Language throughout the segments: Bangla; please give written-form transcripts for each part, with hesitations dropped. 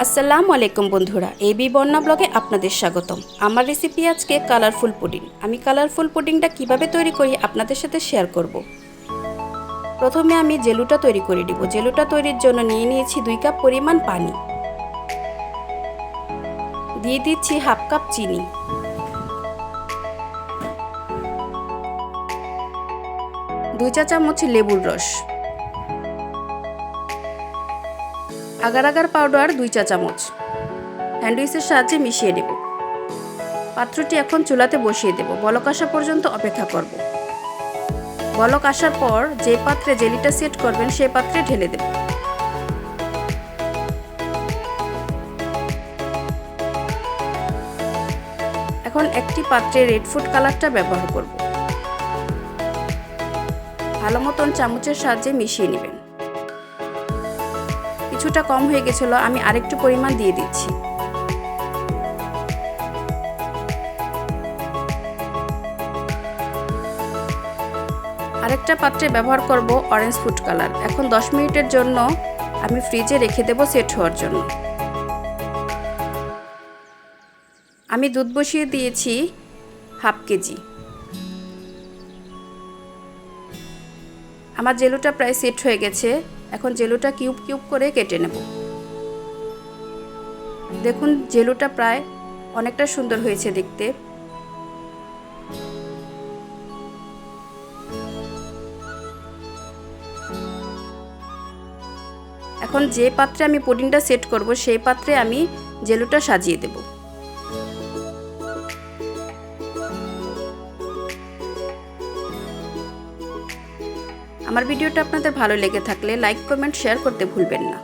আসসালামু আলাইকুম বন্ধুরা, এবি বন্যা ব্লগে আপনাদের স্বাগতম। আমার রেসিপি আজকে কালারফুল পুডিং। আমি কালারফুল পুডিংটা কিভাবে তৈরি করি আপনাদের সাথে শেয়ার করব। প্রথমে আমি জেলুটা তৈরি করে দিব। জেলুটা তৈরির জন্য নিয়ে নিয়েছি 2 কাপ পরিমাণ পানি, দিয়ে দিচ্ছি হাফ কাপ চিনি, দুই চা চামচ লেবুর রস, আগার আগার পাউডার 2 চা চামচ, হ্যান্ড উইচের সাহায্যে মিশিয়ে দেব। পাত্রটি এখন চুলাতে বসিয়ে দেব। বলক আসা পর্যন্ত অপেক্ষা করব। বলক আসার পর যে পাত্রে জেলিটা সেট করবেন সেই পাত্রে ঢেলে দেব। এখন একটি পাত্রে রেড ফুড কালারটা ব্যবহার করব। ভালো মতন চামচের সাহায্যে মিশিয়ে নেবেন। কিছুটা কম হয়ে গেছিল, আমি আরেকটু পরিমাণ দিয়ে দিচ্ছি। আরেকটা পাত্রে ব্যবহার করব অরেঞ্জ ফুড কালার। এখন 10 মিনিটের জন্য আমি ফ্রিজে রেখে দেব সেট হওয়ার জন্য। আমি দুধ বসিয়ে দিয়েছি হাফ কেজি। আমার জেলুটা প্রায় সেট হয়ে গেছে। এখন জেলুটা কিউব কিউব করে কেটে নেব। দেখুন জেলুটা প্রায় অনেকটা সুন্দর হয়েছে দেখতে। এখন যে পাত্রে আমি পুডিংটা সেট করব সেই পাত্রে আমি জেলুটা সাজিয়ে দেব। আমার ভিডিওটা আপনাদের ভালো লেগে থাকলে লাইক কমেন্ট শেয়ার করতে ভুলবেন না।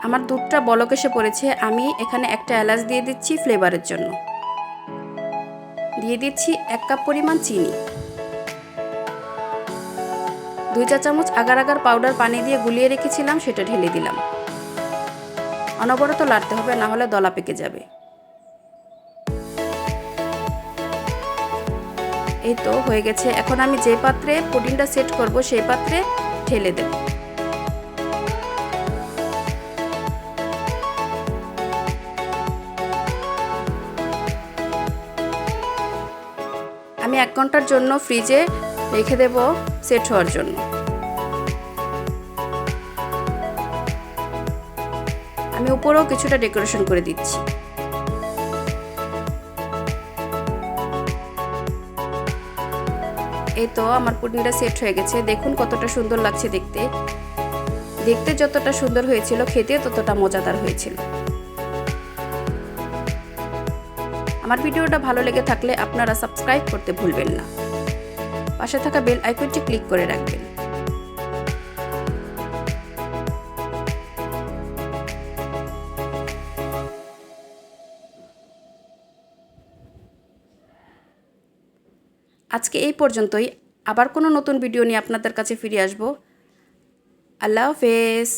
আমার দুধটা বলক এসে পড়েছে। আমি এখানে একটা এলাচ দিয়ে দিচ্ছি ফ্লেভারের জন্য। দিয়ে দিচ্ছি 1 কাপ পরিমাণ চিনি, 2 চা চামচ আগার আগার পাউডার পানি দিয়ে গুলিয়ে রেখেছিলাম সেটা ঢেলে দিলাম। অনবরত নাড়তে হবে, না হলে দলা পেকে যাবে। এই তো হয়ে গেছে। এখন আমি যে পাত্রে পুডিংটা সেট করব সেই পাত্রে ঢেলে দেব। আমি 1 ঘন্টার জন্য ফ্রিজে রেখে দেব সেট হওয়ার জন্য। আমি উপরেও কিছুটা ডেকোরেশন করে দিচ্ছি। এই তো আমার পুডিংটা সেট হয়ে গেছে। দেখুন কতটা সুন্দর লাগছে দেখতে। দেখতে যতটা সুন্দর হয়েছিল খেতে ততটা মজাদার হয়েছিল। আমার ভিডিওটা ভালো লেগে থাকলে আপনারা সাবস্ক্রাইব করতে ভুলবেন না। পাশে থাকা বেল আইকনটি ক্লিক করে রাখবেন। আজকে এই পর্যন্তই। আবার কোনো নতুন ভিডিও নিয়ে আপনাদের কাছে ফিরে আসব। আল্লাহ হাফেজ।